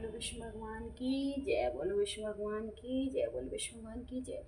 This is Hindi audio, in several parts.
बोलो विष्णु भगवान की जय। बोलो विष्णु भगवान की जय। बोलो विष्णु भगवान की जय।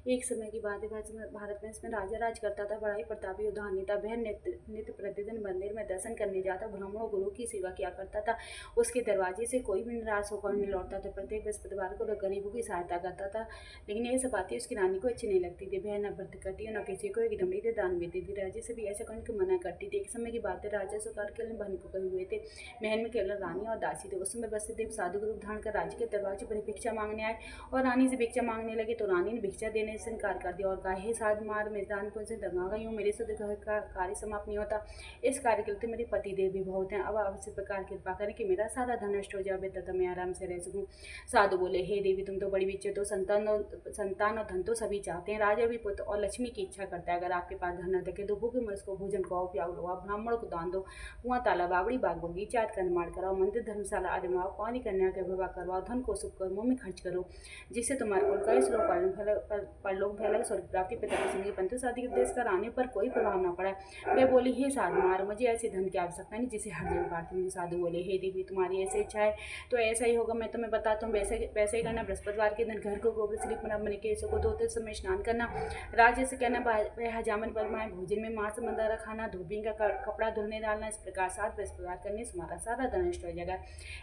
एक समय की बात है, भारत में इसमें राजा राज करता था। बड़ा ही प्रतापी और धनी था। वह नित्य नित्य प्रतिदिन मंदिर में दर्शन करने जाता, ब्राह्मणों गुरु की सेवा किया करता था। उसके दरवाजे से कोई भी निराश होकर नहीं लौटता था। प्रत्येक बृहस्पतिवार को वह गरीबों की सहायता करता था। लेकिन ये सब बातें उसकी रानी को अच्छी नहीं लगती थी। वह न व्रत करती और न किसी को एक दमड़ी दान देती थी। राजा से भी ऐसा करने को मना करती थी। एक समय की बात है, राजा सरकार के बहन को कहे हुए थे। महल में केवल रानी और दासी थे। उस समय वसुदेव साधु रूप धारण कर राज्य के दरवाजे पर भिक्षा मांगने आए और रानी से भिक्षा मांगने लगे। तो रानी ने भिक्षा देने से इनकार कर दिया और कहा, हे साधु मार मैदानपुर से दंगा गई हूँ, मेरे से तो घर का कार्य समाप्त नहीं होता। इस कार्य के लिए तो मेरे पति देव भी बहुत हैं। अब आप इस प्रकार कृपा करें कि मेरा सारा धन नष्ट हो जाए तथा मैं आराम से रह सकूँ। साधु बोले, हे देवी, तुम तो बड़ी विचित्र हो। संतान और धन तो सभी चाहते हैं। राजा भी पुत्र और लक्ष्मी की इच्छा करता है। अगर आपके पास धन न थे तो भूखे मनुष्य को भोजन को प्याऊ लो, आप ब्राह्मणों को दान दो, कुआं तालाब बावड़ी बाग बगीचा आदि का निर्माण कराओ, मंदिर धर्मशाला आदि बनाओ, कुंवारी कन्या का विवाह करवाओ, धन को शुभ कर्मों में खर्च करो, जिससे तुम्हारे कुल का श्लोक परलोक फैला, स्वर्ग प्राप्ति पिता प्रसंगी, परंतु शादी के देश का आने पर कोई प्रभाव न पड़ा। वे बोली, हे साधु मार, मुझे ऐसे धन की आवश्यकता नहीं जिसे हर जगह बांटती हूँ। साधु बोले, हे देवी, तुम्हारी ऐसी इच्छा है तो ऐसा ही होगा। मैं तुम्हें बताता हूँ, वैसे ही करना। बृहस्पतिवार के दिन घर को गोबर से लिपना, अपने केसों को धोते समय स्नान करना, राज्य से कहना वह हजामन बनवाए, भोजन में मांस मंदारा खाना, धोबी का कपड़ा धुलने डालना। इस प्रकार 7 बृहस्पतिवार करने से हमारा सारा धन नष्ट हो जाएगा।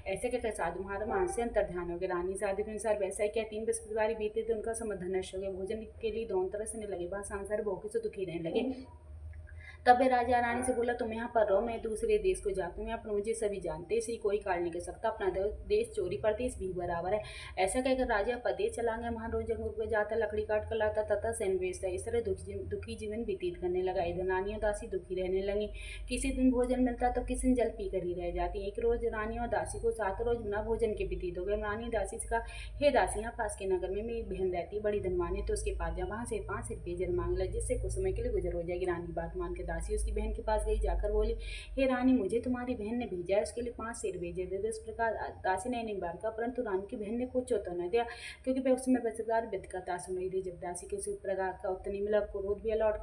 ऐसे कहकर साधु महाराज मान से अंतर ध्यान हो गया। रानी साधु के अनुसार वैसा ही क्या 3 बृहस्पतिवार बीते थे, उनका समय धन नष्ट हो गया। भोजन के लिए दोनों तरह से लगे, वह सांसार भोगे से दुखी रहने लगे। तब वे राजा रानी से बोला, तुम यहाँ पर रहो, मैं दूसरे देश को जाता हूँ। यहाँ पर मुझे सभी जानते हैं, इसे कोई काट नहीं कर सकता। अपना देश चोरी परदेश भी बराबर है। ऐसा कहकर राजा परदेश चला गया। वहाँ रोज जंगल पर जाता, लकड़ी काट कर लाता तथा सैन बेचता। इस तरह दुखी जीवन व्यतीत करने लगा। इधर रानी और दासी दुखी रहने लगी। किसी दिन भोजन मिलता तो किसी दिन जल पीकर ही रह जाती। एक रोज रानी और दासी को 7 रोज बिना भोजन के व्यतीत हो गए। रानी दासी से कहा, हे दासी, यहाँ पास के नगर में मेरी बहन रहती, बड़ी धनवान है, तो उसके पास जा, वहाँ से 5 रुपये जल मांग ले, जिससे कुछ समय के लिए गुजर हो जाएगी। रानी बात मान के दासी उसकी बहन के पास गई। जाकर बोली, हे रानी, मुझे तुम्हारी बहन ने भेजा है, उसके लिए 5 शेर भेजे दे दो। इस प्रकार दासी ने नहीं बार का, परंतु रानी की बहन ने कुछ उत्तर न दिया, क्योंकि वह उसमें बचदार विद कथा सुन रही थी। जब दासी के उसी प्रकार का उत्तर नहीं मिला, क्रोध भी लौट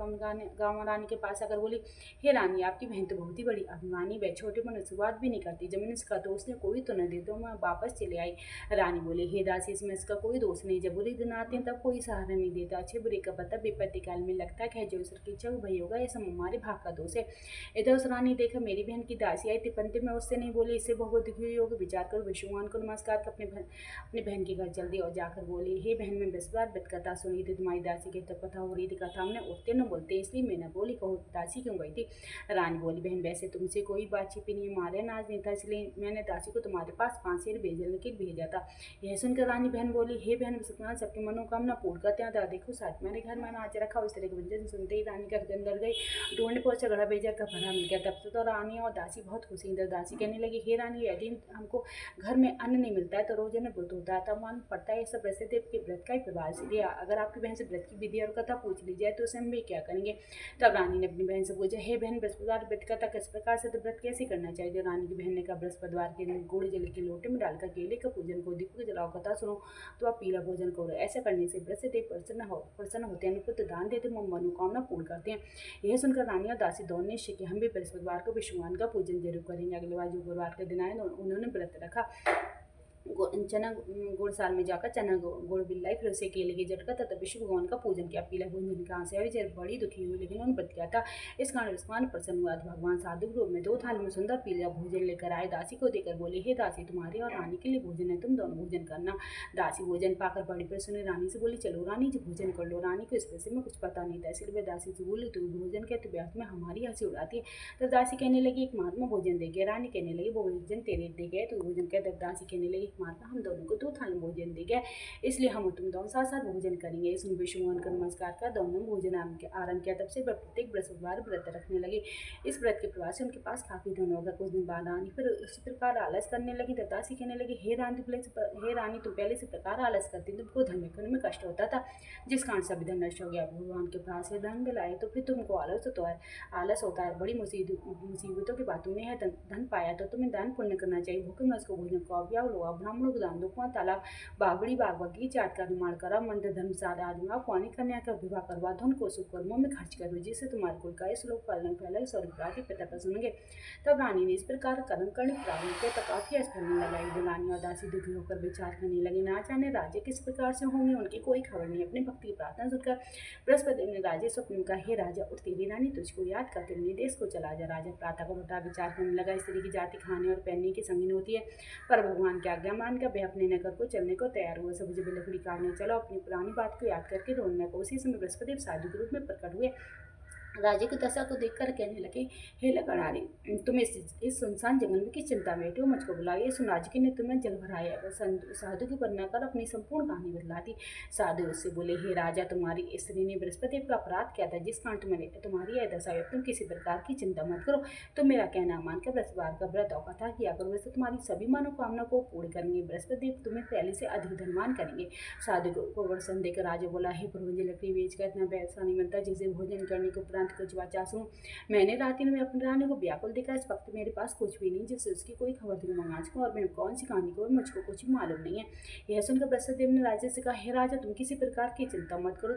गाँव रानी के पास आकर बोली, हे रानी, आपकी बहन तो बहुत ही बड़ी अभिमानी, वह छोटे मन से बात भी नहीं करती। जब मैंने इसका दोष ने कोई तो न दे दो, मैं वापस चले आई। रानी बोली, हे दासी, इसमें इसका कोई दोष नहीं। जब बुरे दिन आते हैं तब कोई सहारा नहीं देता, अच्छे बुरे का पता विपत्ति काल में लगता है। जो ईश्वर की इच्छा वही होगा, ये सब हमारे भाग का दोष है। इधर उस रानी देखा मेरी बहन की दासी आई थी, पंते में उससे नहीं बोली, इससे बहुत दुखी हुई होगी। विचार कर विष्णु भगवान को नमस्कार कर अपने बहन के घर चल दी और जाकर बोली, हे बहन, मैं 10 बार व्रत कथा सुनी थी, तुम्हारी दासी की तब कथा हो रही थी। कथा हमने उठते न बोलते, इसलिए मैं न बोली, कहो दासी क्यों गई थी। रानी बोली, बहन, वैसे तुमसे कोई बात छिपी नहीं, हमारे नाज नहीं था, इसलिए मैंने दासी को तुम्हारे पास 5 शेर भेजने के भेजा था। यह सुनकर रानी बहन बोली, हे बहन, सत्यनारायण सबकी मनोकामना पूर्ण करते हैं। देखो साथ मेरे घर में अनाज रखा। इस तरह के व्यंजन सुनते ही रानी घर के अंदर गई, ढूंढने पहुंचा, घड़ा भेजा का भरा मिल गया। तब से तो रानी और दासी बहुत खुशी। इधर दासी कहने लगी, हे रानी, यदि हमको घर में अन्न नहीं मिलता है तो रोज हमें व्रत होता है, तब मान पड़ता है। ये सब वैष्णोदेव के व्रत का ही प्रभाव। इसलिए अगर आपकी बहन से व्रत की विधि और कथा पूछ ली जाए तो उसे हम भी क्या करेंगे। तब रानी ने अपनी बहन से पूछा, हे बहन, बृहस्पतिवार व्रत कथा किस प्रकार से, तो व्रत कैसे करना चाहिए। रानी की बहन ने कहा, बृहस्पतिवार के दिन गुड़ जल के लोटे में डालकर केले का पूजन को, दीपक जलाओ, कथा सुनो, तो आप पीला भोजन करो। ऐसा करने से वृषदेव प्रसन्न होते हैं, पुत्र दान देते, मनोकामना पूर्ण करते हैं। यह सुनकर रानी और दासी दोनों ने कि हम भी बृहस्पतिवार को विष्णु भगवान का पूजन जरूर करेंगे। अगले बार जो गुरुवार का दिन आए उन्होंने व्रत रखा। चना गुड़ साल में जाकर चना गुड़ बिल्लाई, फिर उसे केले की जटका तथा विष्णु भगवान का पूजन किया। पीला भोजन कहाँ से आई, बड़ी दुखी हुई, लेकिन उन्होंने व्रत किया था, इस कारण विष्णु प्रसन्न हुआ। भगवान साधु रूप में 2 थाली में सुंदर पीला भोजन लेकर आए। दासी को देकर बोले, हे दासी, तुम्हारे और रानी के लिए भोजन है, तुम दोनों भोजन करना। दासी भोजन पाकर बड़ी प्रसन्न रानी से बोली, चलो रानी जी, भोजन कर लो। रानी को इस विषय में कुछ पता नहीं था, इसलिए वे दासी से बोली, तुम भोजन कहते ब्याह में हमारी हंसी उड़ाती है। तब दासी कहने लगी, एक महात्मा भोजन दे गया। रानी कहने लगी, वो भोजन तेरे दे गए, तो भोजन कहते। दासी कहने लगी, महात्मा, हम दोनों 2 थाली भोजन दे गया, इसलिए हम तुम दोनों साथ साथ भोजन करेंगे। सुन विष्णु भगवान का नमस्कार कर दोनों भोजन आरंभ किया। तब से वह प्रत्येक बृहस्पतिवार व्रत रखने लगे। इस व्रत के प्रभाव से उनके पास काफी धन होगा। कुछ दिन बाद रानी फिर उसी प्रकार आलस करने लगी। तब दासी कहने लगी, हे रानी, तुम पहले से प्रकार आलस करती, तुमको धन रखने में कष्ट होता था, जिस कारण सभी धन नष्ट हो गया। भगवान के पास से धन दिलाए तो फिर तुमको आलस होता है। बड़ी मुसीबतों के बाद तुमने यह धन पाया, तो तुम्हें दान पुण्य करना चाहिए। भूखे में उसको भोजन को ब्याह लो, ब्राह्मणों को दान दो, कुआं तालाब बागड़ी बाग बगीचा आदि का निर्माण करा, मंदिर धर्मशाला आदि में कुआनी कन्या का विवाह करवा, धन को शुभ कर्मों में खर्च करो, जिससे तुम्हारे कुल का इस लोक पालन फैला स्वर्ग प्राप्ति पिता का सुनेंगे। तब रानी ने इस प्रकार कर्म करने प्रारंभ किया, तब काफी स्फलने लगा। एक दिन रानी और दासी दुखी होकर विचार करने लगी, ना जाने राज्य किस प्रकार से होंगे, उनकी कोई खबर नहीं। अपनी भक्ति की प्रार्थना सुनकर बृहस्पति ने राजे स्वप्न में कहा, हे राजा उठ, तेरी रानी तुझको याद करके अपने देश को चला जा। राजा प्रातः को उठा, विचार करने लगा, स्त्री की जाति खाने और पहनने की संगीन होती है, पर भगवान की आज्ञा मानकर वह अपने नगर को चलने को तैयार हुआ। सब जब लकड़ी काटने चला, अपनी पुरानी बात को याद करके रोने लगा। उसी समय बृहस्पति साधु के रूप में प्रकट हुए, राजे की दशा को देखकर कहने लगे, हे लकड़हारी, तुम इस सुनसान जंगल में किस चिंता में बैठे हो, मुझको बुलाओ। ये सुन राजकी ने तुम्हें जल भराया है। साधु की वर्णना कर अपनी संपूर्ण कहानी बतला दी। साधु उससे बोले, हे राजा, तुम्हारी स्त्री ने बृहस्पति का अपराध किया था, जिस कारण तुम्हारी यह दशा है। तुम किसी प्रकार की चिंता मत करो, तुम मेरा कहना मानकर बृहस्पतिवार का व्रत और कथा किया करो, वैसे तुम्हारी सभी मनोकामना को पूर्ण करेंगे। बृहस्पति तुम्हें पहले से अधिक धनवान करेंगे। साधु को वरदान देकर राजा बोला, हे प्रभु, मुझे लकड़ी बेचकर इतना पैसा नहीं मिलता जिसे भोजन करने के उपरांत कुछ बचा सकूं। मैंने रात्रि में अपनी रानी को व्याकुल देखा, इस वक्त मेरे पास कुछ भी नहीं जिससे उसकी कोई खबर तुम मंगा सकूं, और मैं कौन सी कहानी को मुझको कुछ भी मालूम नहीं है। यह सुनकर बृहस्पति ने राजा से कहा, हे राजा, तुम किसी प्रकार की चिंता मत करो,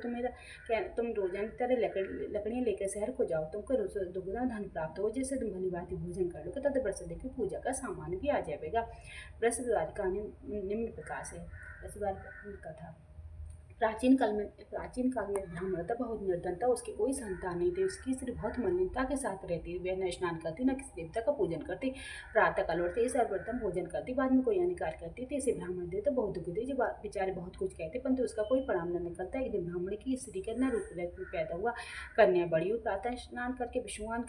तुम रोजाना की तरह लकड़ियां लेकर शहर को जाओ, तुमको दुगुना धन प्राप्त हो, जिससे तुम भली भांति भोजन कर लोगे, तथा बृहस्पति की पूजा का सामान भी आ जाएगा। बृहस्पतिवार की कहानी निम्न प्रकार से। बृहस्पतिवार की कथा। प्राचीन काल में ब्राह्मण था, बहुत निर्धन था, उसकी कोई संतान नहीं थी। उसकी स्त्री बहुत मलिनता के साथ रहती, वह न स्नान करती, न किसी देवता का पूजन करती, प्रातः काल उठते सर्वप्रथम भोजन करती, बाद में कोई अन्य कार्य करती थी। इसे ब्राह्मण देवता बहुत दुखी थे, जो बेचारे बहुत कुछ कहते, परंतु उसका कोई परिणाम न निकलता। एक दिन ब्राह्मण की स्त्री का न रूप पैदा हुआ, कन्या बड़ी हुई, प्रातः स्नान करके विष्णुवार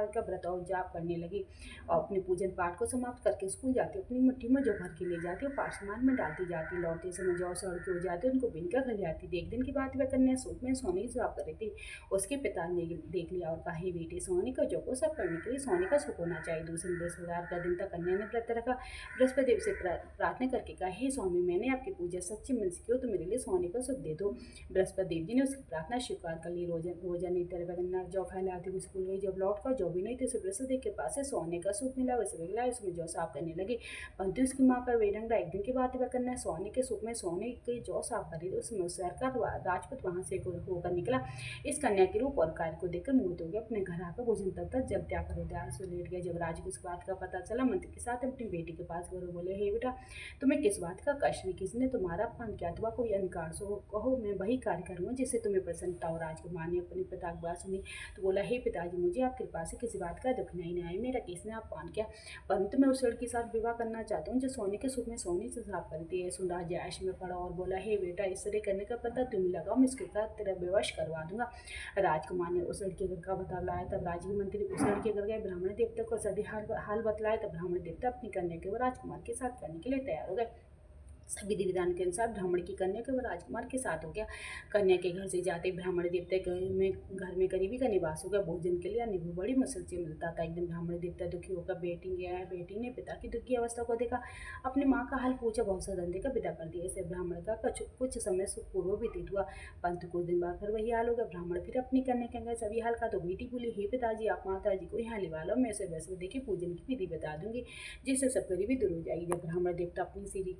का व्रत और जाप करने लगी, और अपने पूजन पाठ को समाप्त करके स्कूल जाती, अपनी मुट्ठी में जो भर के ले जाती और पाठ सामान में डालती जाती, लौटते समय जौ सड़ हो जाती, उनको बिनकर घर जाती थी। एक दिन की बात, वह कन्या सूप में सोने की साफ कर रही थी। उसके पिता ने देख लिया और कहा, हे बेटे, सोने का जो को सब करने के लिए सोने का सुख होना चाहिए। दूसरे बृहस्पतिवार का दिन था, कन्या ने व्रत रखा, बृहस्पति देव से प्रार्थना करके कहा, हे स्वामी, मैंने आपकी पूजा सच्ची मन से की हो, तो मेरे लिए सोने का सुख दे दो। बृहस्पति देव जी ने उसकी प्रार्थना स्वीकार कर ली। रोजा नहीं तरह कन्या जौ फैलाती हुई स्कूल गई। जब लौट कर जो भी नहीं थी, उसे बृहस्पति देव के पास से सोने का सुख मिला, वैसे मिला, उसमें जौ साफ करने लगी, परंतु उसकी माँ पर बेढंग रहा। एक दिन की बात, वह कन्या सोने के सुख में सोने के जौ साफ कर रही थी, उसमें सरकार राजपूत वहां से होकर निकला। इस कन्या के रूप और कार्य को देखकर मोहित हो गया, अपने घर आकर भोजन तक जब त्याग कर उदास से लेट गया। जब राज को इस बात का पता चला, मंत्री के साथ अपनी बेटी के पास गए, बोले, हे बेटा, तुम्हें किस बात का कष्ट है, किसने तुम्हारा अपमान किया, अथवा कोई अनकार सो कहो, मैं वही कार्य करूँगा जिससे तुम्हें प्रसन्नता हो। राजकुमार ने अपने पिता की बात सुनी तो बोला, हे पिताजी, मुझे आपकी कृपा से किसी बात का दुख नहीं आया, मेरा किसने अपमान किया, परंतु मैं उस लड़की के साथ विवाह करना चाहता हूँ जो सोने के सुख में सोने से साफ करती है। सुन राजा ऐश में पड़ा और बोला, हे बेटा, इस तरह करने का पता तुम्हें लगाओ, मैं इसके साथ तेरा विवश करवा दूंगा। राजकुमार ने उस लड़के का बतलाया, तब राजकीय मंत्री उस लड़के घर गए, ब्राह्मण देवता को सभी हाल बतलाया, तब ब्राह्मण देवता अपनी कन्या को राजकुमार के साथ करने के लिए तैयार हो गए। सभी विधान के अनुसार ब्राह्मण की कन्या के वह राजकुमार के साथ हो गया। कन्या के घर से जाते ब्राह्मण देवता घर में गरीबी का निवास हो गया। भोजन के लिए अन्न भी बड़ी मुश्किल से मिलता था। एक दिन ब्राह्मण देवता दुखी होकर बेटी गया है। बेटी ने पिता की दुखी अवस्था को देखा, अपनी माँ का हाल पूछा, बहुत सा धन देकर विदा कर दिया। इसे ब्राह्मण का कुछ समय पूर्व व्यतीत हुआ, परंतु कुछ दिन बाद फिर वही हाल हो गया। ब्राह्मण फिर अपनी कन्या के सभी हाल का तो बेटी बोली, हे पिताजी, आप माता जी को यहाँ लिवा लो, मैं उसे वैसे देखी पूजन की विधि बता दूंगी, जिससे सब गरीबी दूर हो जाएगी। जब ब्राह्मण देवता अपनी स्त्री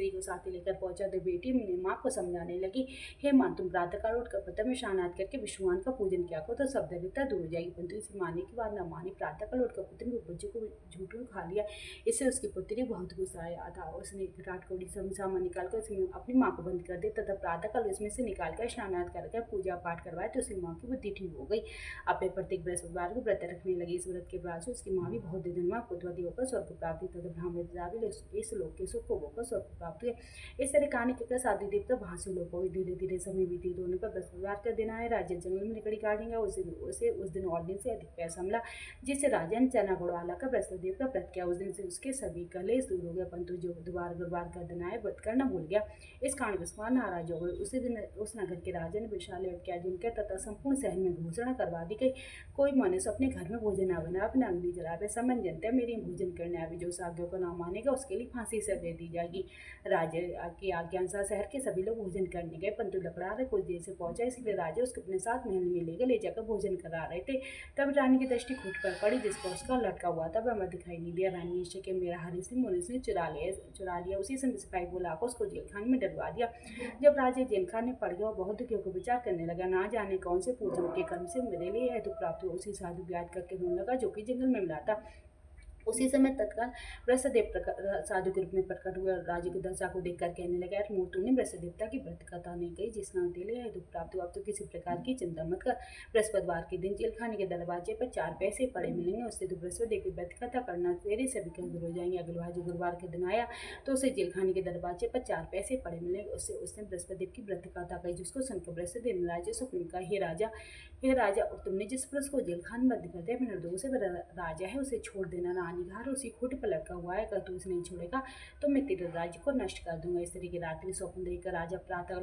को साथ लेकर पहुंचा तो बेटी अपनी माँ को समझाने लगी, हे माँ, तुम प्रातःकाल उठकर प्रथम में स्नान करके विष्णुवान का पूजन किया करो तो सब दरिद्रता दूर हो जाएगी। परंतु इसे मानने के बाद न मानी, प्रातःकाल उठकर पुत्री के बच्चे को झूठों खा लिया। इससे उसकी पुत्री बहुत गुस्सा आया था। उसने विराट कोड़ी सामान निकालकर उसमें अपनी माँ को बंद कर दिया तथा प्रातःकाल उसमें से निकालकर स्नान करके पूजा पाठ करवाया तो उसकी माँ की बुद्धि ठीक हो गई। अपने प्रत्येक बृहस्पतिवार को व्रत रखने लगी। इस व्रत के बाद से उसकी माँ भी बहुत धनवान पुत्रवती होकर स्वर्ग प्राप्ति तथा ब्राह्मण इस लोक के सुख को होकर स्वर्ग प्राप्त हुए। इस तरह कहानी के साधु देवता वहां से लोग हुए। धीरे धीरे समय व्यतीत होने पर बृहस्पतिवार का दिन आया। राजा जंगल में लकड़ी काटेंगे, उस दिन और दिन से अधिक पैसा मिला, जिससे राजा ने चना गुड़वाला का बृहस्पति देव का व्रत किया। उस दिन से उसके सभी कलेश दूर हो गए, परंतु जो बुधवार गुरुवार का दिन आया व्रत करना भूल गया। इस कारण बृहस्पति नाराज हो गए। उसी दिन उस नगर के राजा ने विशाल यज्ञ किया, जिनके तथा संपूर्ण शहर में घोषणा करवा दी गई, कोई मनुष्य अपने घर में भोजन न बना, अपना अग्नि जलावे, समन जनता मेरी भोजन करने आवे, जो साध्यों को न मानेगा उसके लिए फांसी से दे दी जाएगी। राजा की आज्ञानुसार शहर के सभी लोग भोजन करने गए, परंतु लकड़हारा कुछ देर से पहुंचा, इसलिए राजा उसको अपने साथ महल में ले जाकर भोजन करा रहे थे। तब रानी की दृष्टि खूंट पर पड़ी, जिस पर उसका लटका हुआ था वह दिखाई नहीं दिया। रानी निश्चय कि मेरा हरीश ने चुरा लिया। उसी समय सिपाही बुलाकर उसको जेल खाने में डलवा दिया। जब राजा जेल खाने पड़ गया और बहुत दुखी होकर विचार करने लगा, ना जाने कौन से पूर्वजों के कर्म से मेरे लिए यह दुख प्राप्त हुआ। उसी साधु को याद करके रोने लगा जो कि जंगल में मिला था। उसी समय तत्काल ब्रह्मदेव साधु के रूप में प्रकट हुए और राजा की दशा को देखकर कहने लगा, यार मूर्ख, तूने ब्रह्मदेवता की व्रत कथा नहीं कही जिस नाम तेरे लिए दुख प्राप्त हुआ। अब तो किसी प्रकार की चिंता मत कर। बृहस्पतिवार के दिन जेल खाने के दरवाजे पर 4 पैसे पड़े मिलेंगे, उससे तो बृहस्पतिदेव की व्रत कथा करना, तेरे सभी काम दूर हो जाएंगे। अगले जो गुरुवार के दिन आया तो उसे जेल खाने के दरवाजे पर 4 पैसे पड़े मिलेंगे, उससे उसने बृहस्पतिदेव की व्रत कथा कही, जिसको सुनकर बृहस्पतिदेव ने राजा से हुक्म कहा, हे राजा, और तुमने जिस पुरुष को जेल खाने में बंद कर दिया, निर्दोष राजा है, उसे छोड़ देना। रानी घर उसी खूंट पर लटका हुआ है, अगर तू उसे नहीं छोड़ेगा तो मैं तेरे राज्य को नष्ट कर दूंगा। इस तरह की रात्रि स्वप्न देखकर राजा प्रातः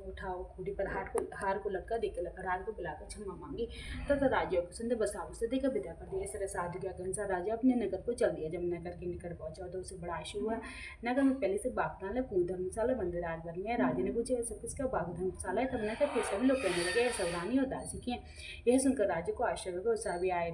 उठा खूंटी पर हार को लटका देकर लकड़हार को बुलाकर क्षमा मांगी तथा राजा को सुंदर बसाव से देकर विदा कर दिया। इस तरह साधु के अनुसार राजा अपने नगर को चल दिया। जब नगर के निकट पहुंचा तो उसे बड़ा आश्चर्य हुआ। नगर में पहले से बागताल, कुएं, धर्मशाला, मंदिर आदि बन गए। राजा ने पूछा, सब किसका बाग धर्मशाला है? तब नगर के सभी लोग कहने लगे, यह सब रानी और दासी की है। यह सुनकर राजा को आश्चर्य हो गया। उत्साह भी आया।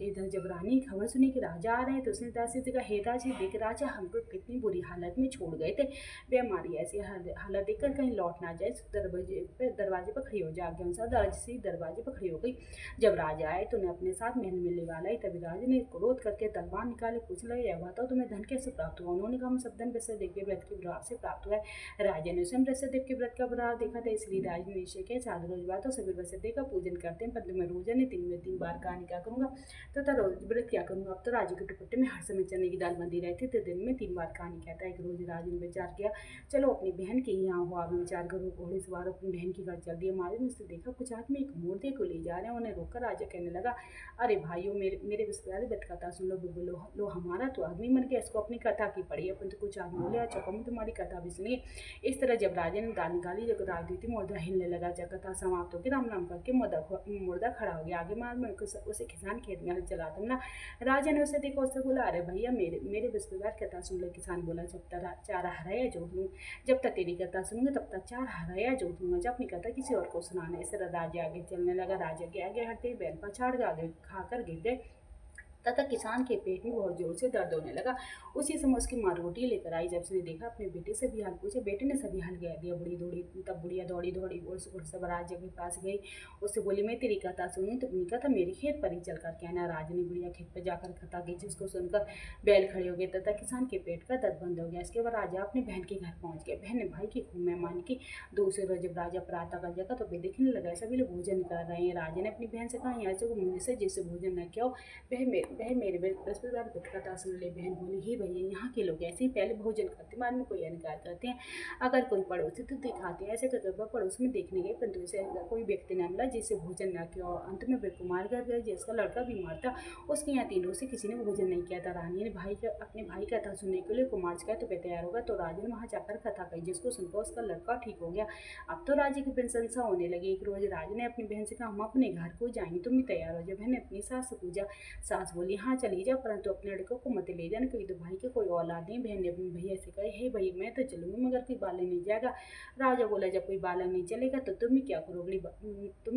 इधर जब रानी खबर सुनी कि राजा आ रहे हैं तो उसने दासी से कहा, हे दासी, देख राजा हमको कितनी बुरी हालत में छोड़ गए थे, वे हमारी ऐसी हालत देखकर कहीं लौट ना जाए, दरवाजे पर खड़ी हो जाए। आज्ञा अनुसार दासी दरवाजे पर खड़ी हो गई। जब राजा आए तो उन्हें अपने साथ महल मिलने वाला ही। तभी राजा ने क्रोध करके तलवार निकाले, पूछ लगे, यह बताओ तुम्हें धन कैसे प्राप्त हुआ? उन्होंने कहा, हम सब धन ब्रह्मदेव के व्रत के प्रभाव से प्राप्त हुआ है। राजा ने स्वयं ब्रह्मदेव के व्रत का प्रभाव देखा था, इसलिए राजा ने निश्चय किया, साधु रोज बात तो सभी ब्रह्मदेव का पूजन करते हैं, परंतु मैं रोजाना 3 बार कहानी क्या करूंगा तथा रोज व्रत क्या करूंगा। अब तो राजा के दुपट्टे में हर समय चने की दाल बंधी रहती थी, दिन में 3 बार कहानी कहता है। एक रोज राजा ने विचार किया, चलो अपनी बहन के यहाँ हो। आप विचार करो, घोड़े सवार अपनी बहन की घर चल दिए। मारे ने उसने देखा कुछ आदमी एक मूर्ति को ले जा रहे हैं। उन्हें रोककर राजा कहने लगा, अरे भाइयों, मेरे विस्तार व्रत कथा सुन लो। लो हमारा तो आदमी मन के इसको अपनी कथा की पड़ी है, परंतु कुछ आदमी बोले, अच्छा कम तुम्हारी कथा भी सुनिए। इस तरह जब राजा ने दाल निकाली, जब राजनीति मुर्दा हिलने लगा, जब कथा समाप्त होगी, राम राम करके मुर्दा खड़ा हो गया। आगे मार में उसे किसान खेत में हल चला ना। राजा ने उसे देखा, उससे बोला, अरे भैया, मेरे बृहस्पतिवार कथा सुन लो। किसान बोला, जब तक 4 हराया जोड़ लूँ, जब तक तेरी कथा सुनूंगा तब तक 4 हराया जोड़ लूंगा, जब अपनी कथा किसी और को सुनाना। इस तरह राजा आगे चलने लगा। राजा के आगे हटते बैल पछाड़ के आगे खाकर गिर गए तथा किसान के पेट में बहुत जोर से दर्द होने लगा। उसी समय उसकी माँ रोटी लेकर आई। जब उसने देखा, अपने बेटे से भी हाल पूछे, बेटे ने सभी हाल कह दिया। तब बुढ़िया दौड़ी सब राजा के पास गई। उससे बोली, मैं तेरी कथा सुनी तो उन्होंने कहा, मेरे खेत पर ही चल कर कहना। राजा ने बुढ़िया खेत पर जाकर कथा की, जिसको सुनकर बैल खड़े हो गए तथा किसान के पेट का दर्द बंद हो गया। इसके बाद राजा अपने बहन के घर पहुंच गया। बहन ने भाई की खूब मेहमान की। दूसरे रोज जब राजा प्रातः कर जगा तो वे देखने लगा सभी लोग भोजन कर रहे हैं। राजा ने अपनी बहन से कहा, यहाँ से मुझसे जिससे भोजन न किया, वह मेरे बृहस्पतिवार व्रत कथा सुन ले। बहन बोली, ही भैया, यहाँ के लोग ऐसे ही पहले भोजन करते, बाद में कोई इनकार करते हैं। अगर कोई पड़ोसी तो दिखाते हैं, ऐसे करके वह पड़ोस में देखने गए, परंतु उसे कोई व्यक्ति न मिला जिससे भोजन न किया। और अंत में वे कुमार घर गए, जिसका लड़का बीमार था। उसके यहाँ 3 रोज से किसी ने भोजन नहीं किया था। रानी ने अपने भाई कथा सुनने के लिए कुमार से कहा, तो वे तैयार होगा। तो राजा ने वहाँ जाकर कथा कही, जिसको सुनकर उसका लड़का ठीक हो गया। अब तो राजा की प्रशंसा होने लगी। एक रोज राजा ने अपनी बहन से कहा, हम अपने घर को जाएंगे, तुम भी तैयार हो जाओ। बहन ने अपनी सास से पूछा। सास बोली, हाँ चली जाओ, परंतु अपने लड़कों को मत ले जाना, क्योंकि तो भाई के कोई औलाद नहीं। बहन ने अपने भैया से कहा, हे भैया, मैं तो चलूंगी, मगर कोई बालक नहीं जाएगा। राजा बोला, जब कोई बालक नहीं चलेगा तो तुम ही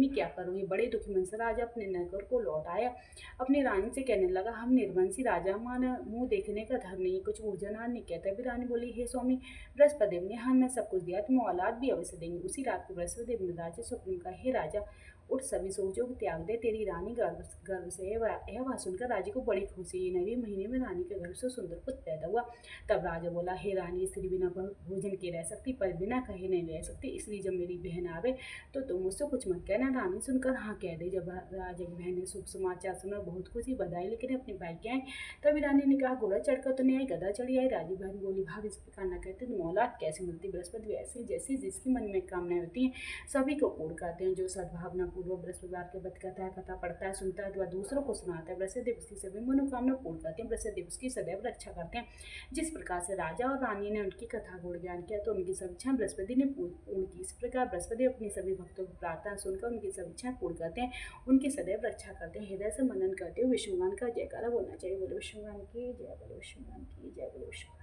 क्या करोगी? बड़े दुखी मन से राजा अपने नगर को लौट आया। अपनी रानी से कहने लगा, हम निर्वंशी राजा, हमारा मुंह देखने का धर्म नहीं, कुछ भोजन आदि नहीं कहता। फिर रानी बोली, हे स्वामी, बृहस्पतिदेव ने हमें सब कुछ दिया, तुम्हें औलाद भी अवश्य देंगे। उसी रात को बृहस्पतिदेव ने राजा से हुक्म कहा, हे राजा, उठ, सभी सोचो त्याग दे, तेरी रानी गर्भ से। यह बात सुनकर राजा को बड़ी खुशी हुई। 9वें महीने में रानी के गर्भ से सुंदर पुत्र पैदा हुआ। तब राजा बोला, हे रानी, स्त्री बिना भोजन के रह सकती, पर बिना कहे नहीं रह सकती, इसलिए जब मेरी बहन आवे तो तुम मुझसे कुछ मत कहना। रानी सुनकर हाँ कह दे। जब राजा की बहन ने शुभ समाचार सुना, बहुत खुशी बधाई लेकर अपने भाई के आए। तभी रानी ने कहा, घोड़ा चढ़कर तो नहीं आई, गधा चढ़ी आई। राजी बहन बोली, भाव इस प्रकार न कहते तुम औलाद कैसे मिलती? बृहस्पति ऐसी जैसी जिसके मन में कामनाएं होती हैं सभी को पूर्ण करते हैं। जो सद्भावना पूर्वक बृहस्पतिवार के व्रत कथा पढ़ता है, सुनता है, वह दूसरों को सुनाता है, बृहस्पतिदेव उसकी सभी मनोकामना पूर्ण करते हैं। बृहस्पतिदेव उसकी सदैव रक्षा करते हैं। जिस प्रकार से राजा और रानी ने उनकी कथा गुण ज्ञान किया तो उनकी सब इच्छाएं बृहस्पति ने पूर्ण की। इस प्रकार बृहस्पति अपनी सभी भक्तों की प्रार्थना सुनकर उनकी सब इच्छाएं पूर्ण करते हैं, उनकी सदैव रक्षा करते हैं। हृदय से मनन करते हुए विष्णु भगवान का जयकारा बोलना चाहिए। बोलो विष्णु भगवान की जय, बोलो विष्णु भगवान की जय, बोलो विष्णु।